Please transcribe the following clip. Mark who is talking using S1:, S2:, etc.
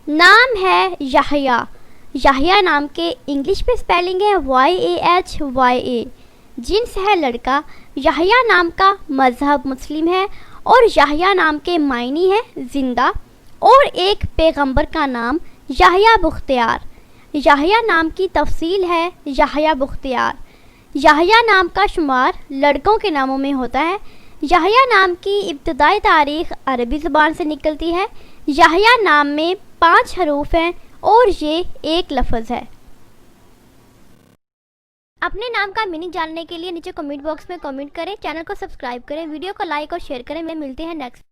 S1: नाम है याह्या। याह्या नाम के इंग्लिश में स्पेलिंग है YAHYA। जिन्स है लड़का। याह्या नाम का मज़हब मुस्लिम है और याह्या नाम के मायने है ज़िंदा। और एक पैगंबर का नाम याह्या बुख्तियार। याह्या नाम की तफसील है याह्या बुख्तियार। याह्या नाम का शुमार लड़कों के नामों में होता है। याह्या नाम की इब्तदाई तारीख़ अरबी ज़ुबान से निकलती है। याह्या नाम में 5 हरूफ हैं और ये एक लफ्ज़ है। अपने नाम का मीनिंग जानने के लिए नीचे कमेंट बॉक्स में कमेंट करें, चैनल को सब्सक्राइब करें, वीडियो को लाइक और शेयर करें। मिलते हैं नेक्स्ट